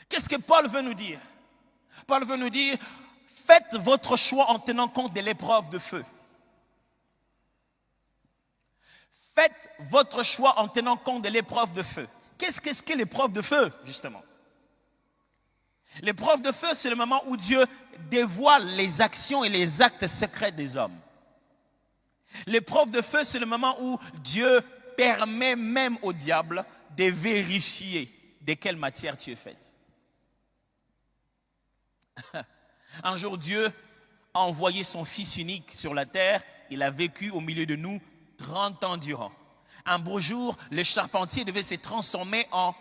Qu'est-ce que Paul veut nous dire? Paul veut nous dire, faites votre choix en tenant compte de l'épreuve de feu. Faites votre choix en tenant compte de l'épreuve de feu. Qu'est-ce qu'est l'épreuve de feu, justement? L'épreuve de feu, c'est le moment où Dieu dévoile les actions et les actes secrets des hommes. L'épreuve de feu, c'est le moment où Dieu permet même au diable de vérifier de quelle matière tu es faite. Un jour, Dieu a envoyé son Fils unique sur la terre. Il a vécu au milieu de nous 30 ans durant. Un beau jour, le charpentier devait se transformer en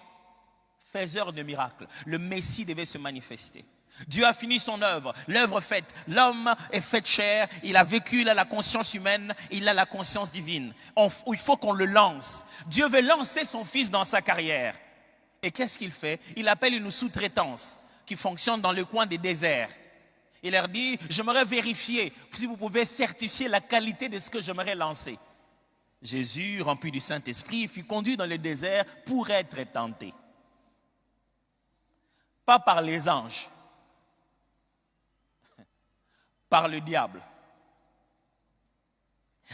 faiseur de miracles. Le Messie devait se manifester. Dieu a fini son œuvre, l'œuvre faite. L'homme est fait chair, il a vécu, il a la conscience humaine, il a la conscience divine. Il faut qu'on le lance. Dieu veut lancer son Fils dans sa carrière. Et qu'est-ce qu'il fait? Il appelle une sous-traitance qui fonctionne dans le coin des déserts. Il leur dit, j'aimerais vérifier si vous pouvez certifier la qualité de ce que j'aimerais lancer. Jésus, rempli du Saint-Esprit, fut conduit dans le désert pour être tenté. Pas par les anges, par le diable.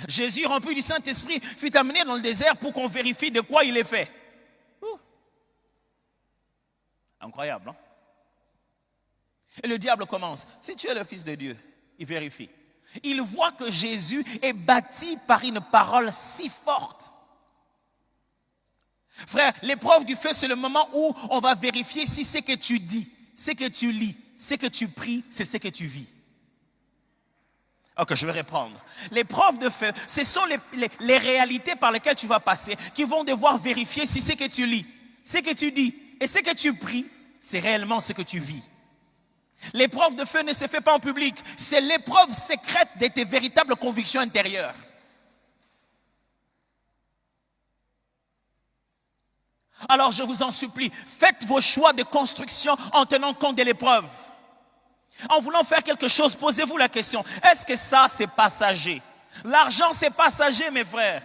Jésus, rempli du Saint-Esprit, fut amené dans le désert pour qu'on vérifie de quoi il est fait. Incroyable, non? Et le diable commence. Si tu es le Fils de Dieu, il vérifie. Il voit que Jésus est bâti par une parole si forte. Frère, l'épreuve du feu, c'est le moment où on va vérifier si ce que tu dis, ce que tu lis, ce que tu pries, c'est ce que tu vis. Ok, je vais répondre. L'épreuve de feu, ce sont les réalités par lesquelles tu vas passer qui vont devoir vérifier si ce que tu lis, ce que tu dis et ce que tu pries, c'est réellement ce que tu vis. L'épreuve de feu ne se fait pas en public. C'est l'épreuve secrète de tes véritables convictions intérieures. Alors je vous en supplie, faites vos choix de construction en tenant compte de l'épreuve. En voulant faire quelque chose, posez-vous la question, est-ce que ça c'est passager? L'argent c'est passager, mes frères.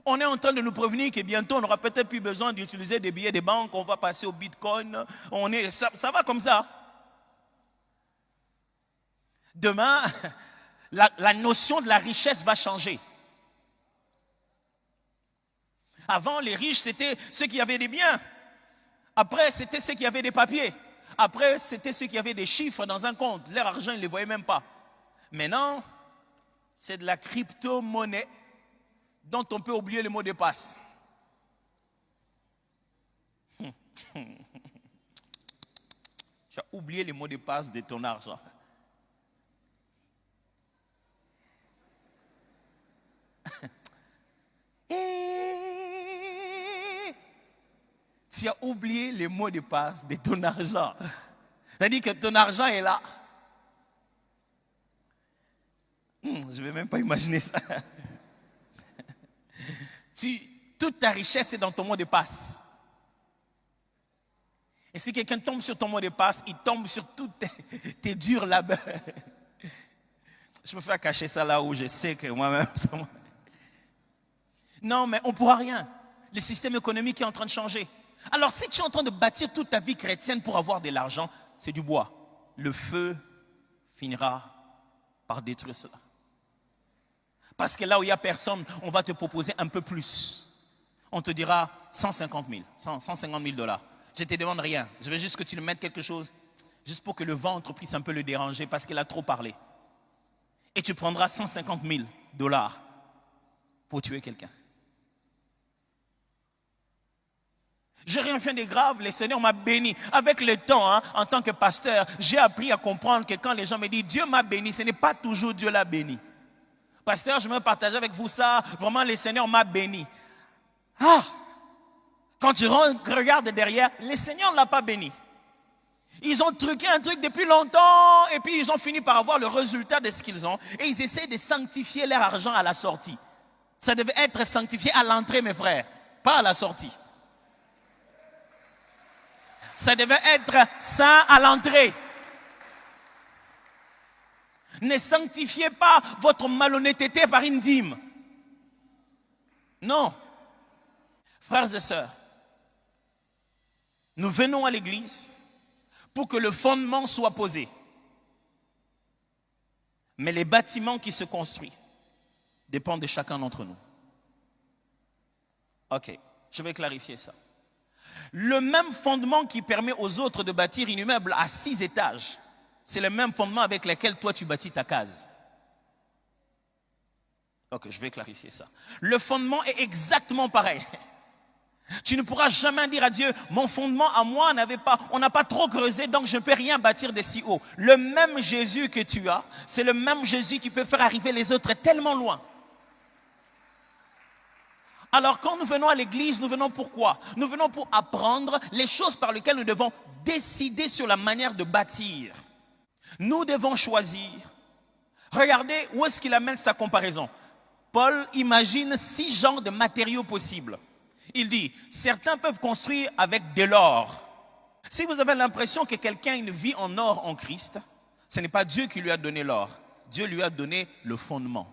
On est en train de nous prévenir que bientôt on n'aura peut-être plus besoin d'utiliser des billets de banque, on va passer au bitcoin, ça va comme ça. Demain, la notion de la richesse va changer. Avant, les riches, c'était ceux qui avaient des biens. Après, c'était ceux qui avaient des papiers. Après, c'était ceux qui avaient des chiffres dans un compte. Leur argent, ils ne les voyaient même pas. Maintenant, c'est de la crypto-monnaie dont on peut oublier le mot de passe. Tu as oublié le mot de passe de ton argent. Tu as oublié le mot de passe de ton argent. C'est-à-dire que ton argent est là. Je ne vais même pas imaginer ça. Toute ta richesse est dans ton mot de passe. Et si quelqu'un tombe sur ton mot de passe, il tombe sur tous tes durs labeurs. Je me fais cacher ça là où je sais que moi-même... Non, mais on ne pourra rien. Le système économique est en train de changer. Alors, si tu es en train de bâtir toute ta vie chrétienne pour avoir de l'argent, c'est du bois. Le feu finira par détruire cela. Parce que là où il n'y a personne, on va te proposer un peu plus. On te dira 150 000 $. Je ne te demande rien. Je veux juste que tu le mettes quelque chose, juste pour que le ventre puisse un peu le déranger, parce qu'il a trop parlé. Et tu prendras 150 000 $ pour tuer quelqu'un. Je n'ai rien fait de grave, le Seigneur m'a béni. Avec le temps, en tant que pasteur, j'ai appris à comprendre que quand les gens me disent « Dieu m'a béni », ce n'est pas toujours Dieu l'a béni. Pasteur, je vais partager avec vous ça, vraiment le Seigneur m'a béni. Quand tu regardes derrière, le Seigneur ne l'a pas béni. Ils ont truqué un truc depuis longtemps et puis ils ont fini par avoir le résultat de ce qu'ils ont et ils essaient de sanctifier leur argent à la sortie. Ça devait être sanctifié à l'entrée, mes frères, pas à la sortie. Ça devait être saint à l'entrée. Ne sanctifiez pas votre malhonnêteté par une dîme. Non. Frères et sœurs, Nous venons à l'église pour que le fondement soit posé. Mais les bâtiments qui se construisent dépendent de chacun d'entre nous. Ok, je vais clarifier ça. Le même fondement qui permet aux autres de bâtir un immeuble à 6 étages, c'est le même fondement avec lequel toi tu bâtis ta case. Ok, je vais clarifier ça. Le fondement est exactement pareil. Tu ne pourras jamais dire à Dieu, mon fondement à moi on n'a pas trop creusé, donc je ne peux rien bâtir de si haut. Le même Jésus que tu as, c'est le même Jésus qui peut faire arriver les autres tellement loin. Alors quand nous venons à l'église, nous venons pourquoi? Nous venons pour apprendre les choses par lesquelles nous devons décider sur la manière de bâtir. Nous devons choisir. Regardez où est-ce qu'il amène sa comparaison. Paul imagine 6 genres de matériaux possibles. Il dit, certains peuvent construire avec de l'or. Si vous avez l'impression que quelqu'un a une vie en or en Christ, ce n'est pas Dieu qui lui a donné l'or. Dieu lui a donné le fondement.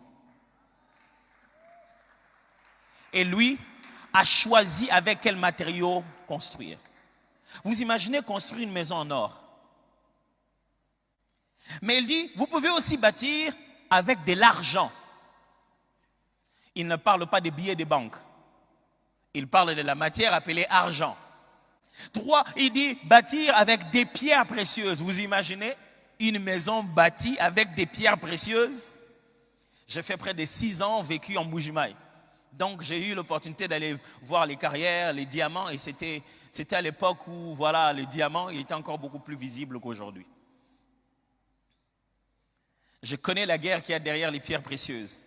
Et lui a choisi avec quel matériau construire. Vous imaginez construire une maison en or. Mais il dit, vous pouvez aussi bâtir avec de l'argent. Il ne parle pas des billets de banque. Il parle de la matière appelée argent. 3, il dit bâtir avec des pierres précieuses. Vous imaginez une maison bâtie avec des pierres précieuses? J'ai fait près de 6 ans vécu en Bujimaï. Donc j'ai eu l'opportunité d'aller voir les carrières, les diamants. Et c'était à l'époque où voilà, le diamant il était encore beaucoup plus visible qu'aujourd'hui. Je connais la guerre qu'il y a derrière les pierres précieuses.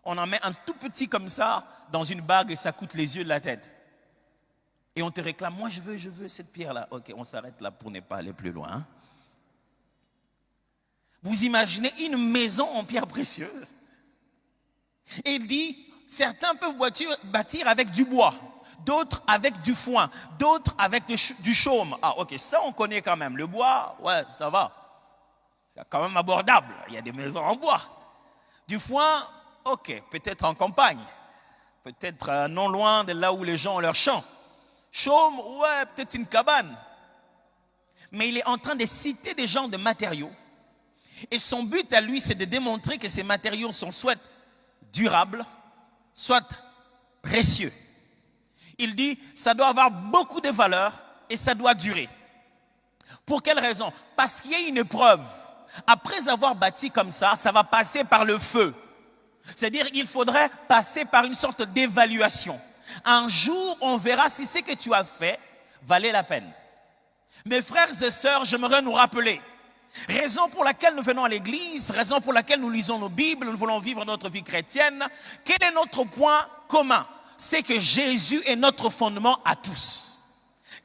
On en met un tout petit comme ça dans une bague et ça coûte les yeux de la tête. Et on te réclame, moi je veux cette pierre-là. Ok, on s'arrête là pour ne pas aller plus loin. Vous imaginez une maison en pierre précieuse? Et il dit, certains peuvent bâtir avec du bois, d'autres avec du foin, d'autres avec du chaume. Ah ok, ça on connaît quand même. Le bois, ouais, ça va. C'est quand même abordable. Il y a des maisons en bois. Du foin, ok, peut-être en campagne. Peut-être non loin de là où les gens ont leur champ. Chaume, ouais, peut-être une cabane. Mais il est en train de citer des genres de matériaux. Et son but à lui, c'est de démontrer que ces matériaux sont soit durables, soit précieux. Il dit, ça doit avoir beaucoup de valeur et ça doit durer. Pour quelle raison? Parce qu'il y a une épreuve. Après avoir bâti comme ça, ça va passer par le feu. C'est-à-dire qu'il faudrait passer par une sorte d'évaluation. Un jour, on verra si ce que tu as fait valait la peine. Mes frères et sœurs, j'aimerais nous rappeler, raison pour laquelle nous venons à l'église, raison pour laquelle nous lisons nos Bibles, nous voulons vivre notre vie chrétienne, quel est notre point commun? C'est que Jésus est notre fondement à tous.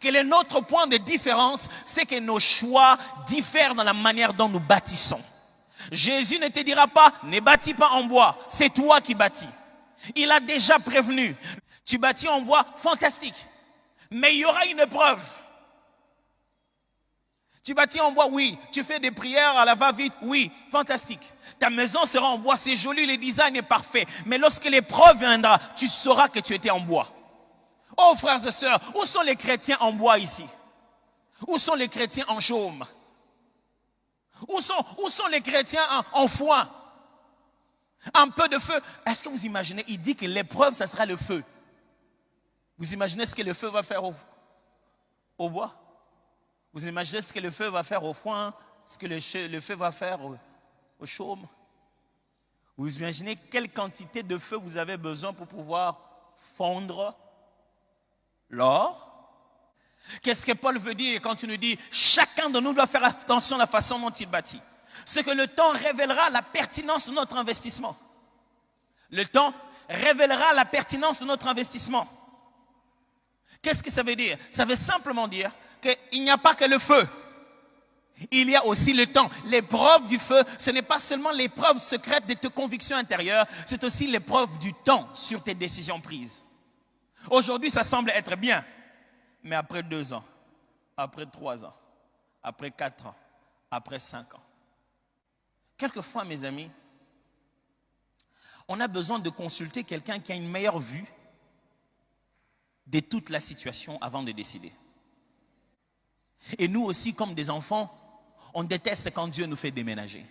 Quel est notre point de différence? C'est que nos choix diffèrent dans la manière dont nous bâtissons. Jésus ne te dira pas, ne bâtis pas en bois, c'est toi qui bâtis. Il a déjà prévenu, tu bâtis en bois, fantastique, mais il y aura une épreuve. Tu bâtis en bois, oui. Tu fais des prières à la va-vite, oui, fantastique. Ta maison sera en bois, c'est joli, le design est parfait. Mais lorsque l'épreuve viendra, tu sauras que tu étais en bois. Oh frères et sœurs, où sont les chrétiens en bois ici? Où sont les chrétiens en chaume? Où sont les chrétiens en foin? Un peu de feu. Est-ce que vous imaginez, il dit que l'épreuve, ça sera le feu. Vous imaginez ce que le feu va faire au bois? Vous imaginez ce que le feu va faire au foin? Ce que le feu va faire au chaume? Vous imaginez quelle quantité de feu vous avez besoin pour pouvoir fondre l'or? Qu'est-ce que Paul veut dire quand il nous dit chacun de nous doit faire attention à la façon dont il bâtit? C'est que le temps révélera la pertinence de notre investissement. Le temps révélera la pertinence de notre investissement. Qu'est-ce que ça veut dire? Ça veut simplement dire qu'il n'y a pas que le feu. Il y a aussi le temps. L'épreuve du feu, ce n'est pas seulement l'épreuve secrète de tes convictions intérieures, c'est aussi l'épreuve du temps sur tes décisions prises. Aujourd'hui, ça semble être bien. Mais après 2 ans, après 3 ans, après 4 ans, après 5 ans. Quelquefois, mes amis, on a besoin de consulter quelqu'un qui a une meilleure vue de toute la situation avant de décider. Et nous aussi, comme des enfants, on déteste quand Dieu nous fait déménager.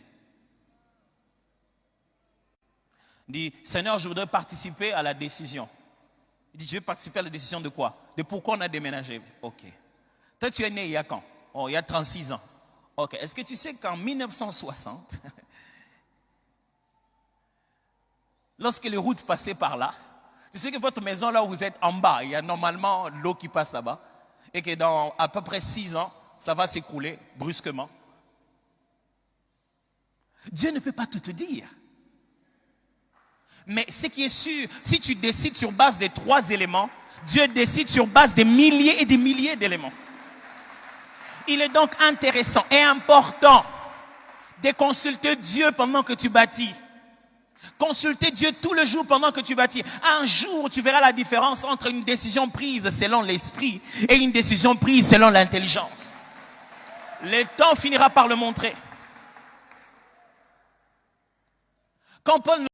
Il dit, Seigneur, je voudrais participer à la décision. Il dit, je vais participer à la décision de quoi? De pourquoi on a déménagé. Ok. Toi, tu es né il y a quand? Oh, il y a 36 ans. Ok. Est-ce que tu sais qu'en 1960, lorsque les routes passaient par là, tu sais que votre maison, là où vous êtes en bas, il y a normalement l'eau qui passe là-bas, et que dans à peu près 6 ans, ça va s'écrouler brusquement. Dieu ne peut pas tout te dire. Mais ce qui est sûr, si tu décides sur base des 3 éléments, Dieu décide sur base des milliers et des milliers d'éléments. Il est donc intéressant et important de consulter Dieu pendant que tu bâtis. Consulter Dieu tout le jour pendant que tu bâtis. Un jour, tu verras la différence entre une décision prise selon l'esprit et une décision prise selon l'intelligence. Le temps finira par le montrer. Quand Paul